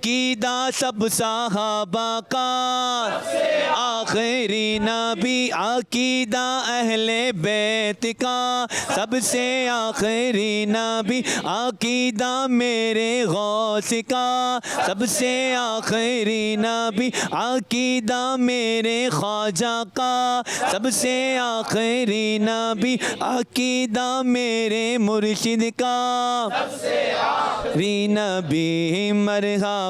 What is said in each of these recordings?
عقیدہ سب صحابہ کا آخری نبی عقیدہ اہل بیت کا سب سے آخری نبی عقیدہ میرے غوث کا سب سے آخری نبی عقیدہ میرے خواجہ کا سب سے آخری نبی عقیدہ میرے مرشد کا سب سے آخری نبی مرحبا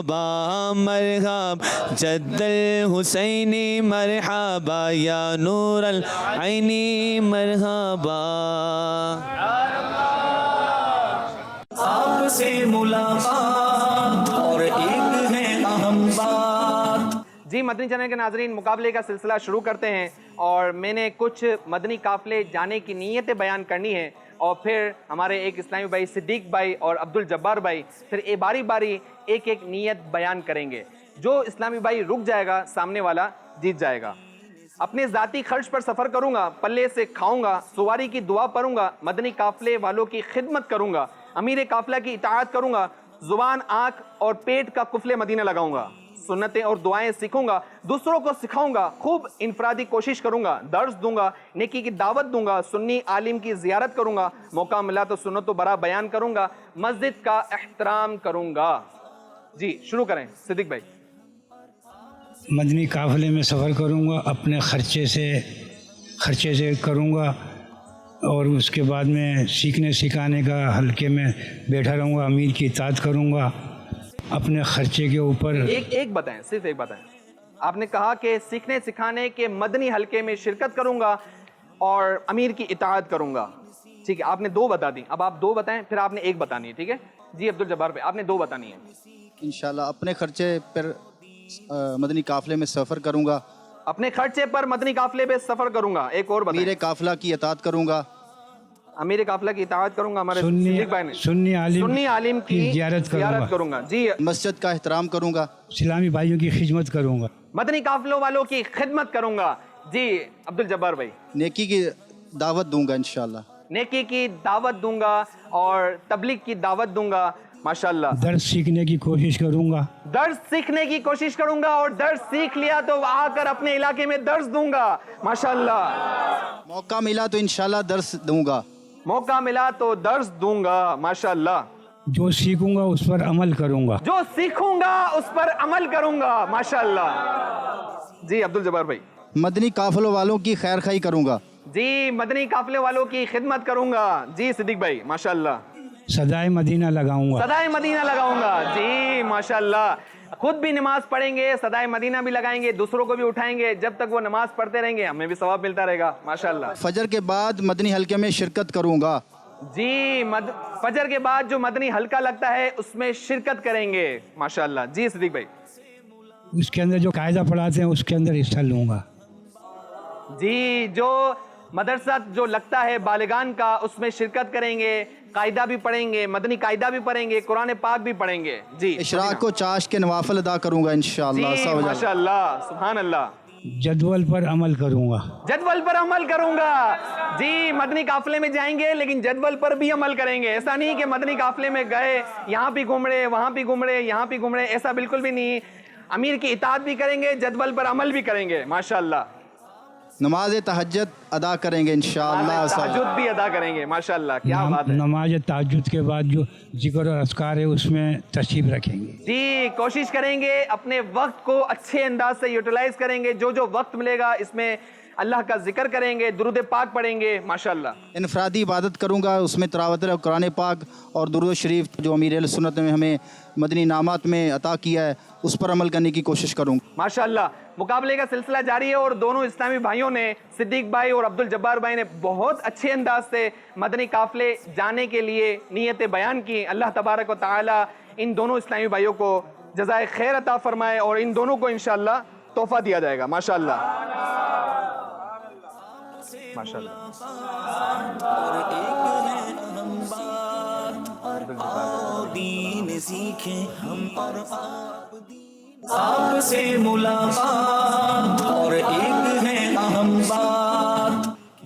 مرحبا جد الحسینی مرحبا یا نور العینی مرحبا آپ سے ملاقات اور ایک ہے اہم بات. جی مدنی چینل کے ناظرین، مقابلے کا سلسلہ شروع کرتے ہیں اور میں نے کچھ مدنی قافلے جانے کی نیتیں بیان کرنی ہیں اور پھر ہمارے ایک اسلامی بھائی صدیق بھائی اور عبد الجبار بھائی پھر باری باری ایک ایک نیت بیان کریں گے. جو اسلامی بھائی رک جائے گا سامنے والا جیت جائے گا. اپنے ذاتی خرچ پر سفر کروں گا، پلے سے کھاؤں گا، سواری کی دعا پڑھوں گا، مدنی قافلے والوں کی خدمت کروں گا، امیر قافلہ کی اطاعت کروں گا، زبان، آنکھ اور پیٹ کا قفل مدینہ لگاؤں گا، سنتیں اور دعائیں سیکھوں گا، دوسروں کو سکھاؤں گا، خوب انفرادی کوشش کروں گا، درس دوں گا، نیکی کی دعوت دوں گا، سنی عالم کی زیارت کروں گا، موقع ملا تو سنت و برا بیان کروں گا، مسجد کا احترام کروں گا. جی شروع کریں صدیق بھائی. مدنی قافلے میں سفر کروں گا، اپنے خرچے سے کروں گا اور اس کے بعد میں سیکھنے سکھانے کا حلقے میں بیٹھا رہوں گا، امیر کی اطاعت کروں گا. اپنے خرچے کے اوپر ایک بتائیں، صرف ایک بتائیں. آپ نے کہا کہ سیکھنے سکھانے کے مدنی حلقے میں شرکت کروں گا اور امیر کی اطاعت کروں گا. ٹھیک ہے، آپ نے دو بتا دی، اب آپ دو بتائیں پھر آپ نے ایک بتانی ہے. ٹھیک ہے جی عبد الجبار بھائی، آپ نے دو بتانی ہے. انشاءاللہ اپنے خرچے پر مدنی قافلے میں سفر کروں گا، اپنے خرچے پر مدنی قافلے پہ سفر کروں گا. ایک اور بتائیں. امیر قافلہ کی اطاعت کروں گا، امیر قافلہ کی اطاعت کروں گا. ہمارے صدیق بھائی نے سنی عالم کی زیارت کروں گا. جی مسجد کا احترام کروں گا، اسلامی بھائیوں کی خدمت کروں گا، مدنی قافلوں والوں کی خدمت کروں گا. جی عبد الجبار بھائی. نیکی کی دعوت دوں گا انشاءاللہ، نیکی کی دعوت دوں گا اور تبلیغ کی دعوت دوں گا. ماشاءاللہ. درس سیکھنے کی کوشش کروں گا، درس سیکھنے کی کوشش کروں گا اور درس سیکھ لیا تو آ کر اپنے علاقے میں درس دوں گا. ماشاءاللہ. موقع ملا تو انشاءاللہ درس دوں گا، موقع ملا تو درس دوں گا. ماشاءاللہ. جو سیکھوں گا اس پر عمل کروں گا، جو سیکھوں گا اس پر عمل کروں گا. ماشاءاللہ. جی عبد الجبار بھائی. مدنی قافلوں والوں کی خیر خواہی کروں گا، جی مدنی قافلے والوں کی خدمت کروں گا. جی صدیق بھائی. ماشاءاللہ. صدائے مدینہ لگاؤں گا، صدائے مدینہ لگاؤں گا. جی ماشاءاللہ. خود بھی نماز پڑھیں گے، صدائے مدینہ بھی لگائیں گے، دوسروں کو بھی اٹھائیں گے. جب تک وہ نماز پڑھتے رہیں گے ہمیں بھی ثواب ملتا رہے گا. ماشاءاللہ. فجر کے بعد مدنی حلقے میں شرکت کروں گا، جی فجر کے بعد جو مدنی حلقہ لگتا ہے اس میں شرکت کریں گے. ماشاءاللہ. جی صدیق بھائی. اس کے اندر جو قاعدہ پڑھاتے ہیں اس کے اندر حصہ لوں گا. جی جو مدرسہ جو لگتا ہے بالغان کا اس میں شرکت کریں گے، قاعدہ بھی پڑھیں گے، مدنی قاعدہ بھی پڑھیں گے، قرآن پاک بھی پڑھیں گے. جی اشراق کو چاش کے نوافل ادا کروں گا انشاءاللہ. جی ماشاءاللہ. سبحان اللہ. جدول پر عمل کروں گا، جدول پر عمل کروں گا. جی مدنی قافلے میں جائیں گے لیکن جدول پر بھی عمل کریں گے. ایسا نہیں کہ مدنی قافلے میں گئے یہاں بھی گھوم رہے وہاں بھی گھوم رہے یہاں بھی گھوم رہے، ایسا بالکل بھی نہیں. امیر کی اطاعت بھی کریں گے، جدول پر عمل بھی کریں گے. ماشاءاللہ. نماز تہجد ادا کریں گے انشاءاللہ، تہجد بھی ادا کریں گے. ماشاءاللہ. کیا بات ہے. نماز تہجد کے بعد جو ذکر اور اذکار ہے اس میں تشریف رکھیں گے. جی کوشش کریں گے اپنے وقت کو اچھے انداز سے یوٹیلائز کریں گے. جو وقت ملے گا اس میں اللہ کا ذکر کریں گے، درود پاک پڑھیں گے. ماشاءاللہ. انفرادی عبادت کروں گا، اس میں تلاوت قرآن پاک اور درود شریف جو امیر اہل سنت نے ہمیں مدنی انعامات میں عطا کیا ہے اس پر عمل کرنے کی کوشش کروں گا. ماشاءاللہ. مقابلے کا سلسلہ جاری ہے اور دونوں اسلامی بھائیوں نے، صدیق بھائی اور عبد الجبار بھائی نے بہت اچھے انداز سے مدنی قافلے جانے کے لیے نیتیں بیان کی. اللہ تبارک و تعالی ان دونوں اسلامی بھائیوں کو جزائے خیر عطا فرمائے اور ان دونوں کو انشاءاللہ تحفہ دیا جائے گا. ماشاءاللہ. ماشاءاللہ. دین سیکھیں ہم اور آپ سے ملاقات اور ایک ہے اہم بات.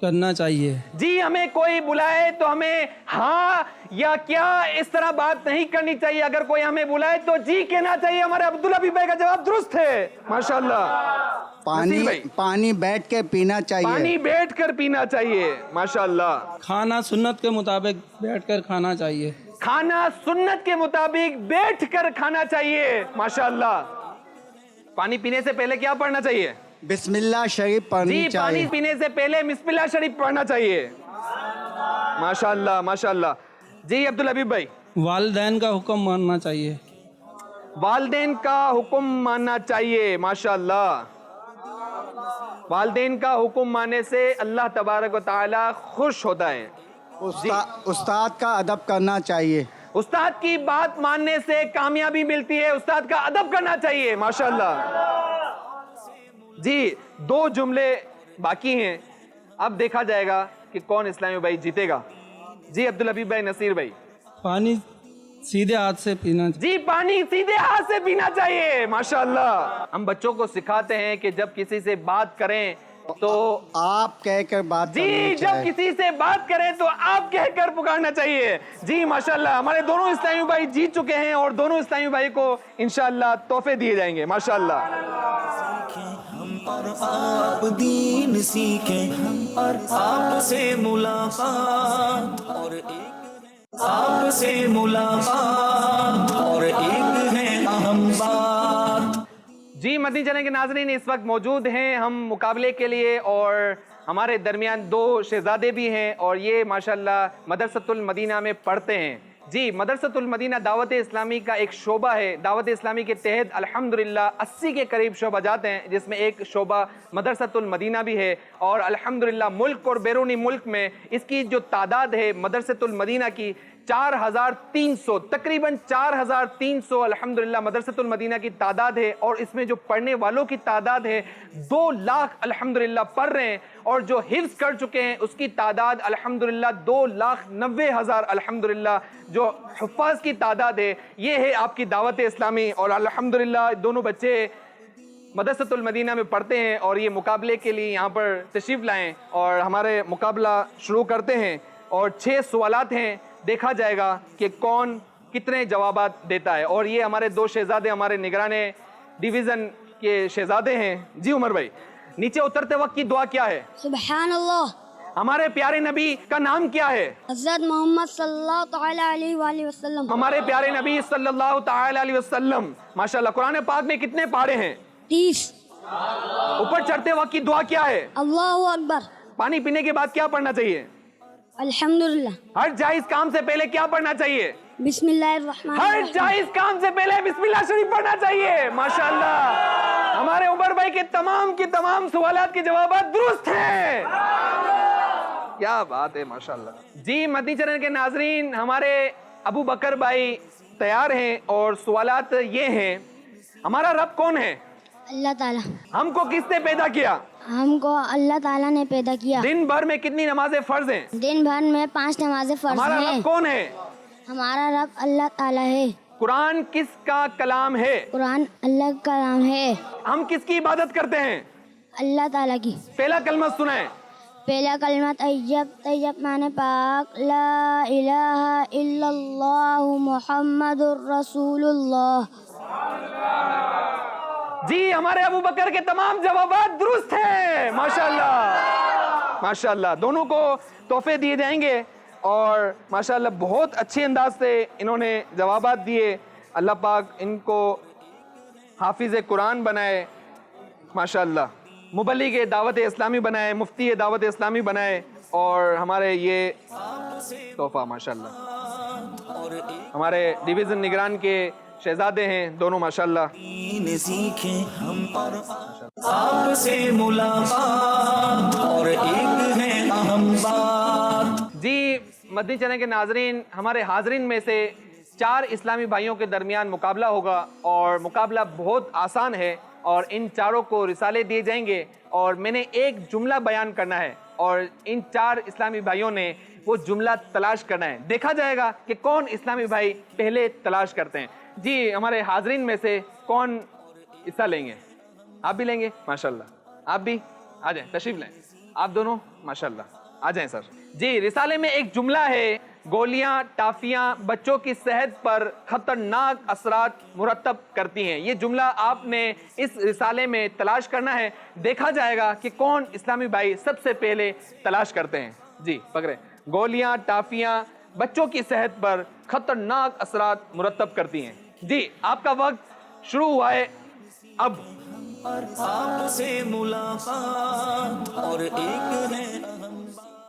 کرنا چاہیے. جی ہمیں کوئی بلائے تو ہمیں ہاں یا کیا اس طرح بات نہیں کرنی چاہیے. اگر کوئی ہمیں بلائے تو جی کہنا چاہیے. ہمارے عبدالحبیب بھائی کا جواب درست ہے ماشاءاللہ. پانی بیٹھ کے پینا چاہیے. پانی بیٹھ کر پینا چاہیے ماشاءاللہ. کھانا سنت کے مطابق بیٹھ کر کھانا چاہیے. کھانا سنت کے مطابق بیٹھ کر کھانا چاہیے ماشاءاللہ. پانی پینے سے پہلے کیا پڑھنا چاہیے؟ بسم اللہ شریف پڑھنی جی چاہیے. پانی پینے سے پہلے بسم اللہ شریف پڑھنا چاہیے ماشاءاللہ ماشاءاللہ. جی عبدالحبیب بھائی. والدین کا حکم ماننا چاہیے. والدین کا حکم ماننا چاہیے ماشاءاللہ. والدین کا حکم ماننے سے اللہ تبارک و تعالی خوش ہوتا ہے. استاد کا ادب کرنا چاہیے. استاد کی بات ماننے سے کامیابی ملتی ہے. استاد کا ادب کرنا چاہیے ماشاءاللہ. جی 2 جملے باقی ہیں. اب دیکھا جائے گا کہ کون اسلامی بھائی جیتے گا. جی عبدالحبیب بھائی نصیر بھائی. پانی سیدھے ہاتھ سے پینا چاہیے. جی پانی سیدھے ہاتھ سے پینا چاہیے ماشاءاللہ. ہم بچوں کو سکھاتے ہیں کہ جب کسی سے بات کریں تو آپ کہہ کر بات جی کرنی جب چاہیے. کسی سے بات کریں تو آپ کہہ کر پکارنا چاہیے. جی ماشاءاللہ ہمارے دونوں اسلامی بھائی جیت چکے ہیں اور دونوں اسلامی بھائی کو انشاءاللہ تحفے دیے جائیں گے ماشاءاللہ. اور آپ دین سیکھیں اور آپ سے ملاقات اور آپ سے ملاقات اور ایک ہے اہم بات. جی مدنی چینل کے ناظرین اس وقت موجود ہیں ہم مقابلے کے لیے اور ہمارے درمیان 2 شہزادے بھی ہیں اور یہ ماشاءاللہ مدرسۃ المدینہ میں پڑھتے ہیں. جی مدرسۃ المدینہ دعوت اسلامی کا ایک شعبہ ہے. دعوت اسلامی کے تحت الحمدللہ 80 کے قریب شعبہ جات ہیں جس میں ایک شعبہ مدرسۃ المدینہ بھی ہے اور الحمدللہ ملک اور بیرونی ملک میں اس کی جو تعداد ہے مدرسۃ المدینہ کی 4300 تقریباً 4300 الحمدللہ مدرسۃ المدینہ کی تعداد ہے اور اس میں جو پڑھنے والوں کی تعداد ہے 2 لاکھ الحمدللہ پڑھ رہے ہیں اور جو حفظ کر چکے ہیں اس کی تعداد الحمدللہ 2,90,000 الحمدللہ جو حفاظ کی تعداد ہے. یہ ہے آپ کی دعوت اسلامی اور الحمدللہ دونوں بچے مدرسۃ المدینہ میں پڑھتے ہیں اور یہ مقابلے کے لیے یہاں پر تشریف لائیں اور ہمارے مقابلہ شروع کرتے ہیں. اور 6 سوالات ہیں. دیکھا جائے گا کہ کون کتنے جوابات دیتا ہے اور یہ ہمارے 2 شہزادے ہمارے نگران ڈویژن کے شہزادے ہیں. جی عمر بھائی نیچے اترتے وقت کی دعا کیا ہے؟ سبحان اللہ. ہمارے پیارے نبی کا نام کیا ہے؟ حضرت محمد صلی اللہ تعالی علیہ وآلہ وسلم. ہمارے پیارے نبی صلی اللہ تعالی علیہ وسلم. ماشاءاللہ قرآن پاک میں کتنے پارے ہیں؟ 30. اوپر چڑھتے وقت کی دعا کیا ہے؟ اللہ اکبر. پانی پینے کے بعد کیا پڑھنا چاہیے؟ الحمدللہ. ہر جائز کام سے پہلے کیا پڑھنا چاہیے؟ بسم اللہ الرحمن ہر الرحیم. جائز کام سے پہلے بسم اللہ شریف پڑھنا چاہیے ماشاءاللہ. ہمارے عمر بھائی کے تمام سوالات کے جوابات درست ہیں. کیا بات ہے ماشاءاللہ. جی مدنی چینل کے ناظرین ہمارے ابو بکر بھائی تیار ہیں اور سوالات یہ ہیں. ہمارا رب کون ہے؟ اللہ تعالیٰ. ہم کو کس نے پیدا کیا؟ ہم کو اللہ تعالیٰ نے پیدا کیا. دن بھر میں کتنی نمازیں فرض ہیں؟ دن بھر میں 5 نمازیں فرض ہمارا ہیں. رب کون ہے؟ ہمارا رب اللہ تعالیٰ ہے. قرآن کس کا کلام ہے؟ قرآن اللہ کا کلام ہے. ہم کس کی عبادت کرتے ہیں؟ اللہ تعالیٰ کی. پہلا کلمہ سنائیں. پہلا کلمہ طیب معنی پاک لا الہ الا اللہ محمد الرسول اللہ. جی ہمارے ابو بکر کے تمام جوابات درست ہیں ماشاءاللہ ماشاءاللہ. دونوں کو تحفے دیے جائیں گے اور ماشاءاللہ بہت اچھے انداز سے انہوں نے جوابات دیے. اللہ پاک ان کو حافظ قرآن بنائے ماشاءاللہ, مبلغ دعوت اسلامی بنائے, مفتی دعوت اسلامی بنائے اور ہمارے یہ تحفہ ماشاءاللہ ہمارے ڈویژن نگران کے شہزادے ہیں دونوں ماشاءاللہ. سیکھیں ہم اور آپ سے ملاقات اور ایک ہے اہم بات. جی مدنی چینل کے ناظرین ہمارے حاضرین میں سے 4 اسلامی بھائیوں کے درمیان مقابلہ ہوگا اور مقابلہ بہت آسان ہے اور ان چاروں کو رسالے دیے جائیں گے اور میں نے ایک جملہ بیان کرنا ہے اور ان 4 اسلامی بھائیوں نے وہ جملہ تلاش کرنا ہے. دیکھا جائے گا کہ کون اسلامی بھائی پہلے تلاش کرتے ہیں. جی ہمارے حاضرین میں سے کون حصہ لیں گے؟ آپ بھی لیں گے ماشاءاللہ. آپ بھی آ جائیں, تشریف لیں. آپ دونوں ماشاءاللہ آ جائیں سر. جی رسالے میں ایک جملہ ہے گولیاں ٹافیاں بچوں کی صحت پر خطرناک اثرات مرتب کرتی ہیں. یہ جملہ آپ نے اس رسالے میں تلاش کرنا ہے. دیکھا جائے گا کہ کون اسلامی بھائی سب سے پہلے تلاش کرتے ہیں. جی پکڑے. گولیاں ٹافیاں بچوں کی صحت پر خطرناک اثرات مرتب کرتی ہیں. جی آپ کا وقت شروع ہوا ہے اب. آپ سے ملاقات اور ایک ہے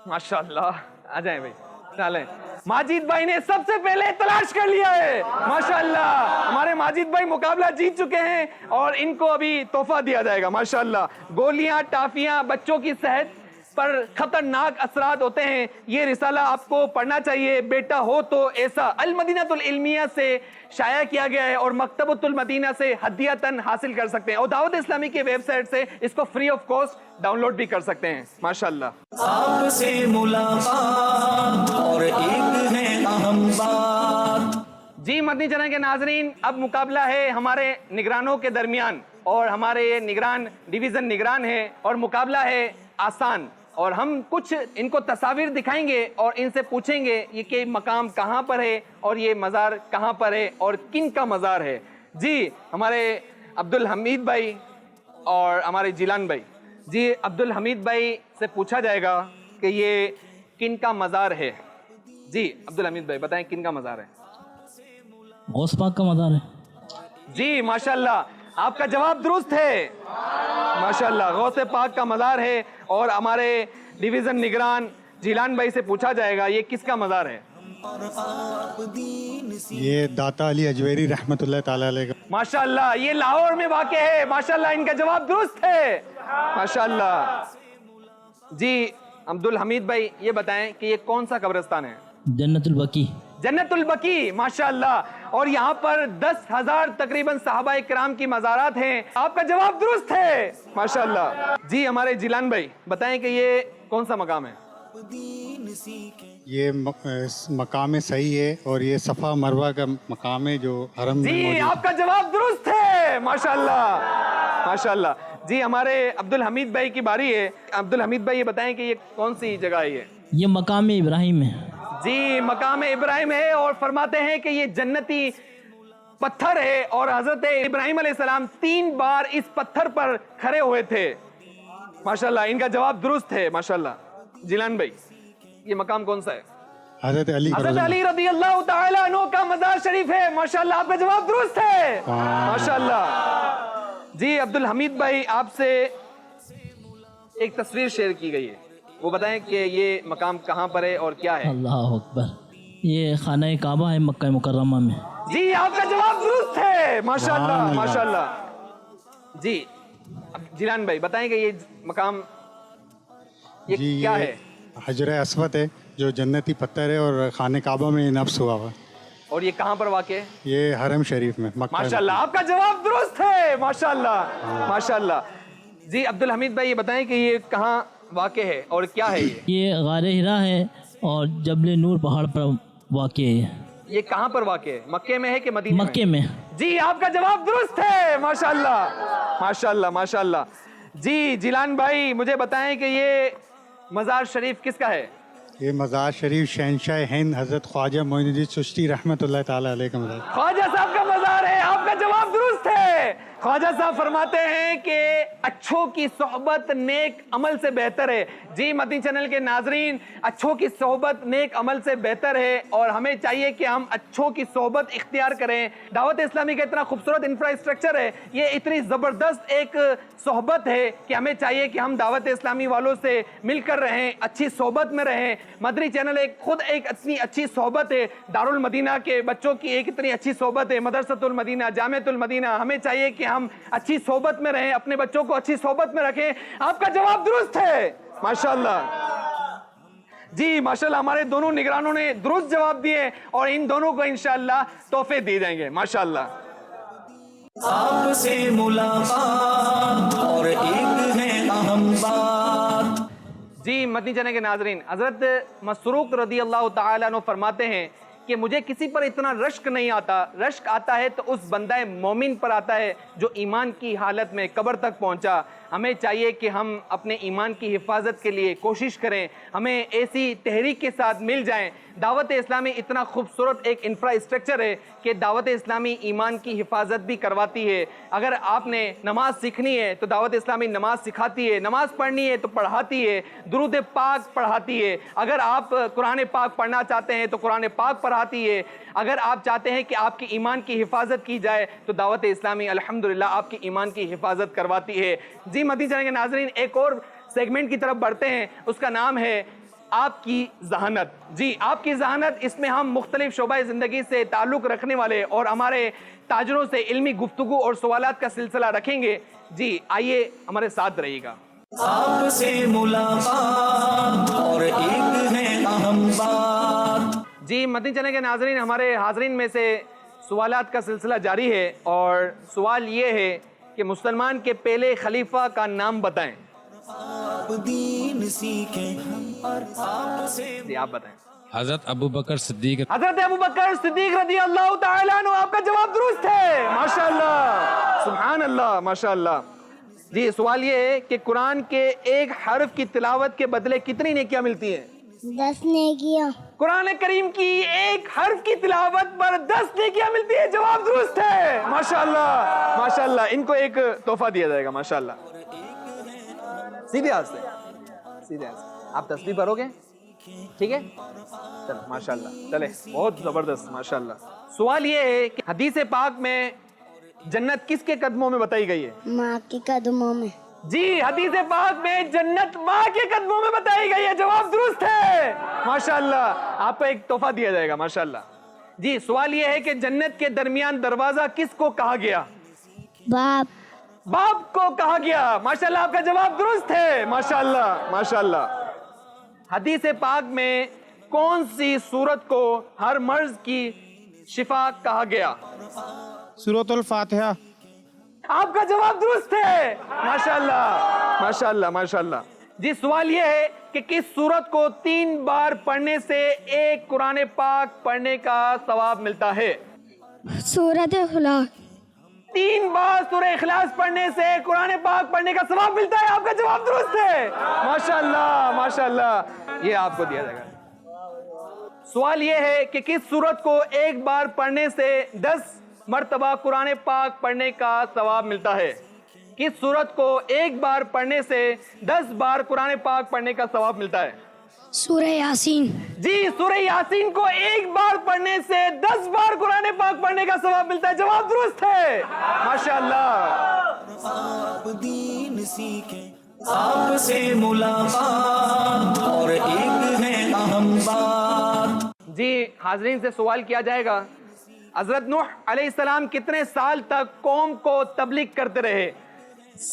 ماشاءاللہ آ جائیں بھائی. چلیں ماجد بھائی نے سب سے پہلے تلاش کر لیا ہے. ماشاءاللہ ہمارے ماجد بھائی مقابلہ جیت چکے ہیں اور ان کو ابھی تحفہ دیا جائے گا. ماشاءاللہ گولیاں ٹافیاں بچوں کی صحت پر خطرناک اثرات ہوتے ہیں. یہ رسالہ آپ کو پڑھنا چاہیے. بیٹا ہو تو ایسا المدینہ العلمیہ سے شائع کیا گیا ہے اور مکتبۃ المدینہ سے ہدیۃً حاصل کر سکتے ہیں اور دعوت اسلامی کے ویب سائٹ سے اس کو free of cost download بھی کر سکتے ہیں. ماشاءاللہ آپ سے ملاقات اور ایک ہے اہم بات. جی مدنی چینل کے ناظرین اب مقابلہ ہے ہمارے نگرانوں کے درمیان اور ہمارے یہ نگران ڈویژن نگران ہیں اور مقابلہ ہے آسان اور ہم کچھ ان کو تصاویر دکھائیں گے اور ان سے پوچھیں گے یہ کہ مقام کہاں پر ہے اور یہ مزار کہاں پر ہے اور کن کا مزار ہے. جی ہمارے عبدالحمید بھائی اور ہمارے جیلان بھائی. جی عبدالحمید بھائی سے پوچھا جائے گا کہ یہ کن کا مزار ہے. جی عبدالحمید بھائی بتائیں کن کا مزار ہے. غوث پاک کا مزار ہے. جی ماشاءاللہ آپ کا جواب درست ہے. ماشاءاللہ غوث پاک کا مزار ہے. اور ہمارے ڈویژن نگران جیلان بھائی سے پوچھا جائے گا یہ کس کا مزار ہے. یہ داتا علی اجویری رحمت اللہ تعالی علیہ کا. ماشاءاللہ یہ لاہور میں واقع ہے. ماشاءاللہ ان کا جواب درست ہے. ماشاءاللہ. جی عبدالحمید بھائی یہ بتائیں کہ یہ کون سا قبرستان ہے. جنت البقیع. جنت البقیع. ماشاءاللہ. اور یہاں پر 10,000 تقریباً صحابہ کرام کی مزارات ہیں. آپ کا جواب درست ہے. ماشاءاللہ. جی ہمارے جیلان بھائی بتائیں کہ یہ کون سا مقام ہے. یہ مقام صحیح ہے اور یہ صفا مروہ کا مقام ہے جو حرم میں موجود ہے. جی آپ کا جواب درست ہے. ماشاءاللہ ماشاءاللہ. جی ہمارے عبدالحمید بھائی کی باری ہے. عبدالحمید بھائی یہ بتائیں کہ یہ کون سی جگہ ہے. یہ مقام ابراہیم ہے. جی مقام ابراہیم ہے اور فرماتے ہیں کہ یہ جنتی پتھر ہے اور حضرت ابراہیم علیہ السلام 3 بار اس پتھر پر کھڑے ہوئے تھے. ماشاءاللہ ان کا جواب درست ہے. ماشاءاللہ. جیلان بھائی یہ مقام کون سا ہے. حضرت علی رضی اللہ تعالی عنہ کا مزار شریف ہے. ماشاءاللہ آپ کا جواب درست ہے. ماشاءاللہ. جی عبدالحمید بھائی آپ سے ایک تصویر شیئر کی گئی ہے وہ بتائیں کہ یہ مقام کہاں پر ہے اور کیا ہے. اللہ اکبر. یہ خانہ کعبہ ہے مکہ مکرمہ میں. جی آپ کا جواب درست ہے. ماشاءاللہ ماشاءاللہ. جی جیلان بھائی بتائیں کہ یہ مقام یہ کیا ہے. حجر اسود ہے جو جنتی پتھر ہے اور خانہ کعبہ میں نفس ہوا ہوا. اور یہ کہاں پر واقع ہے. یہ حرم شریف میں مکہ. ماشاءاللہ آپ کا جواب درست ہے. ماشاءاللہ ماشاءاللہ. جی عبدالحمید بھائی یہ بتائیں کہ یہ کہاں واقع ہے اور کیا ہے. یہ غار ہرا ہے اور جبل نور پہاڑ پر واقع ہے. یہ کہاں پر واقع ہے. مکے میں ہے کہ مدینہ مکے میں. جی آپ کا جواب درست ہے. ماشاءاللہ ماشاءاللہ ماشاءاللہ. جی جیلان بھائی مجھے بتائیں کہ یہ مزار شریف کس کا ہے. یہ مزار شریف شہنشاہ ہند حضرت خواجہ معین الدین چشتی رحمت اللہ تعالی علیہ کا مزار. خواجہ صاحب کا مزار ہے. آپ کا جواب درست ہے. خواجہ صاحب فرماتے ہیں کہ اچھوں کی صحبت نیک عمل سے بہتر ہے. جی مدنی چینل کے ناظرین اچھوں کی صحبت نیک عمل سے بہتر ہے اور ہمیں چاہیے کہ ہم اچھوں کی صحبت اختیار کریں. دعوت اسلامی کا اتنا خوبصورت انفراسٹرکچر ہے. یہ اتنی زبردست ایک صحبت ہے کہ ہمیں چاہیے کہ ہم دعوت اسلامی والوں سے مل کر رہیں اچھی صحبت میں رہیں. مدنی چینل خود ایک اتنی اچھی صحبت ہے. دارالمدینہ کے بچوں کی ایک اتنی اچھی صحبت ہے. مدرسۃ المدینہ جامعۃ المدینہ. ہمیں چاہیے کہ ہم اچھی صحبت میں رہیں اپنے بچوں کو اچھی صحبت میں رکھیں. آپ کا جواب درست ہے. ماشاءاللہ. جی ماشاءاللہ ہمارے دونوں نگرانوں نے درست جواب دیے اور ان دونوں کو انشاءاللہ تحفے دیے جائیں گے. ماشاءاللہ. آپ سے ملاقات اور ایک ہے اہم بات. جی مدنی چینل کے ناظرین حضرت مسروق رضی اللہ تعالیٰ عنہ فرماتے ہیں کہ مجھے کسی پر اتنا رشک نہیں آتا، رشک آتا ہے تو اس بندہ مومن پر آتا ہے جو ایمان کی حالت میں قبر تک پہنچا۔ ہمیں چاہیے کہ ہم اپنے ایمان کی حفاظت کے لیے کوشش کریں، ہمیں ایسی تحریک کے ساتھ مل جائیں۔ دعوت اسلامی اتنا خوبصورت ایک انفراسٹرکچر ہے کہ دعوت اسلامی ایمان کی حفاظت بھی کرواتی ہے۔ اگر آپ نے نماز سیکھنی ہے تو دعوت اسلامی نماز سکھاتی ہے، نماز پڑھنی ہے تو پڑھاتی ہے، درود پاک پڑھاتی ہے۔ اگر آپ قرآن پاک پڑھنا چاہتے ہیں تو قرآن پاک پڑھاتی ہے۔ اگر آپ چاہتے ہیں کہ آپ کی ایمان کی حفاظت کی جائے تو دعوت اسلامی الحمدللہ آپ کی ایمان کی حفاظت کرواتی ہے۔ جی مدنی چینل کے ناظرین، ایک اور سیگمنٹ کی طرف بڑھتے ہیں، اس کا نام ہے آپ کی ذہانت۔ جی آپ کی ذہانت، اس میں ہم مختلف شعبہ زندگی سے تعلق رکھنے والے اور ہمارے تاجروں سے علمی گفتگو اور سوالات کا سلسلہ رکھیں گے۔ جی آئیے ہمارے ساتھ رہیے گا۔ آپ سے ملاقات اور ایک ہے اہم بات۔ جی مدنی چینل کے ناظرین، ہمارے حاضرین میں سے سوالات کا سلسلہ جاری ہے، اور سوال یہ ہے کہ مسلمان کے پہلے خلیفہ کا نام بتائیں۔ آپ دین سیکھیں اور آپ سے جی آپ بتائیں۔ حضرت ابو بکر صدیق۔ حضرت ابو بکر صدیق رضی اللہ تعالیٰ عنہ، آپ کا جواب درست ہے، ماشاءاللہ، سبحان اللہ، ماشاءاللہ۔ جی سوال یہ ہے کہ قرآن کے ایک حرف کی تلاوت کے بدلے کتنی نیکیاں ملتی ہیں؟ 10 نیکیاں۔ قرآن کریم کی ایک حرف کی تلاوت پر 10 نیکیاں ملتی ہے، جواب درست ہے، ماشاءاللہ ماشاءاللہ۔ ان کو ایک تحفہ دیا جائے گا، ماشاءاللہ۔ سیدھے ہاتھ سے، سیدھے ہاتھ سے آپ تسبیح پڑھو گے، ٹھیک ہے؟ چلو ماشاءاللہ، چلے بہت زبردست، ماشاءاللہ۔ سوال یہ ہے کہ حدیث پاک میں جنت کس کے قدموں میں بتائی گئی ہے؟ ماں کے قدموں میں۔ جی حدیث پاک میں جنت ماں کے قدموں میں بتائی گئی ہے، جواب درست ہے، ماشاءاللہ۔ آپ کو ایک تحفہ دیا جائے گا، ماشاءاللہ۔ جی سوال یہ ہے کہ جنت کے درمیان دروازہ کس کو کہا گیا؟ باپ۔ باپ کو کہا گیا، ماشاءاللہ، آپ کا جواب درست ہے، ماشاءاللہ ماشاءاللہ۔ حدیث پاک میں کون سی سورت کو ہر مرض کی شفا کہا گیا؟ سورۃ الفاتحہ۔ آپ کا جواب درست ہے، ماشاءاللہ ماشاءاللہ ماشاءاللہ۔ جی سوال یہ ہے کہ کس سورت کو 3 بار پڑھنے سے ایک قرآن پاک پڑھنے کا ثواب ملتا ہے؟ سورۃ اخلاص۔ 3 بار سورہ اخلاص پڑھنے سے قرآن پاک پڑھنے کا ثواب ملتا ہے، آپ کا جواب درست ہے، ماشاءاللہ ماشاءاللہ۔ یہ آپ کو دیا جائے گا۔ سوال یہ ہے کہ کس سورت کو ایک بار پڑھنے سے 10 مرتبہ قرآن پاک پڑھنے کا ثواب ملتا ہے؟ کس سورت کو ایک بار پڑھنے سے 10 بار قرآن پاک پڑھنے کا ثواب ملتا ہے؟ سورہ یاسین۔ جی سورہ یاسین کو ایک بار پڑھنے سے 10 بار قرآن پاک پڑھنے کا ثواب ملتا ہے، جواب درست ہے، ماشاءاللہ۔ آپ دین سیکھیں، آپ سے ملاقات اور ایک ہے اہم بات۔ جی حاضرین سے سوال کیا جائے گا، حضرت نوح علیہ السلام کتنے سال تک قوم کو تبلیغ کرتے رہے؟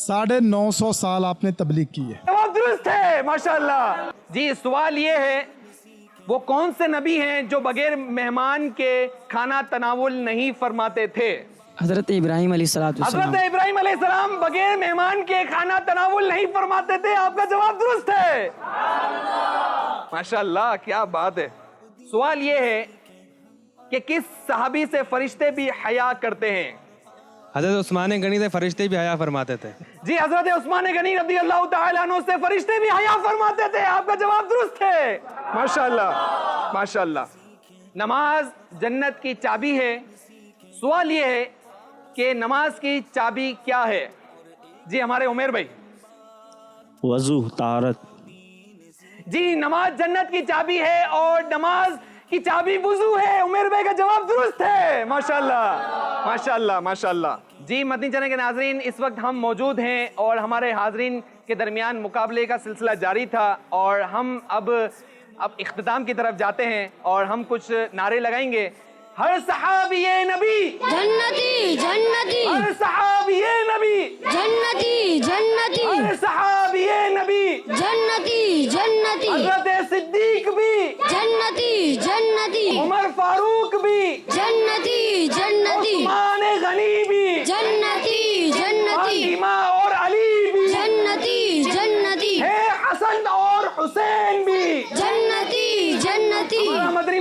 950 سال آپ نے تبلیغ کی ہے۔ جواب درست ہے، ماشاءاللہ۔ جی سوال یہ ہے، وہ کون سے نبی ہیں جو بغیر مہمان کے کھانا تناول نہیں فرماتے تھے؟ حضرت ابراہیم علیہ السلام۔ حضرت ابراہیم علیہ السلام بغیر مہمان کے کھانا تناول نہیں فرماتے تھے، آپ کا جواب درست ہے، ماشاءاللہ، کیا بات ہے۔ سوال یہ ہے کہ کس صحابی سے فرشتے بھی حیا کرتے ہیں؟ حضرت عثمان غنی سے فرشتے بھی حیا فرماتے تھے۔ جی حضرت عثمان غنی رضی اللہ تعالیٰ عنہ سے فرشتے بھی حیا فرماتے تھے، آپ کا جواب درست ہے، ماشاءاللہ ماشاءاللہ۔ نماز جنت کی چابی ہے، سوال یہ ہے کہ نماز کی چابی کیا ہے؟ جی ہمارے عمیر بھائی۔ وضو، طہارت۔ جی نماز جنت کی چابی ہے اور نماز کی چابی وضو ہے، عمیر بھائی کا جواب درست ہے، ماشاءاللہ ماشاءاللہ ماشاءاللہ۔ جی مدنی چینل کے ناظرین، اس وقت ہم موجود ہیں اور ہمارے حاضرین کے درمیان مقابلے کا سلسلہ جاری تھا، اور ہم اب اختتام کی طرف جاتے ہیں اور ہم کچھ نعرے لگائیں گے۔ ہر صحابی نبی جنتی جنتی، ہر صحابی نبی جنتی جنتی، ہر صحابی نبی جنتی جنتی، حضرت صدیق بھی، جنتی جنتی، عمر فاروق بھی، جنتی جنتی، عثمان غنی بھی، جنتی جنتی، فاطمہ اور علی بھی، جنتی جنتی، ہے حسن اور حسین بھی، جنتی جنتی، ہمارا مدنی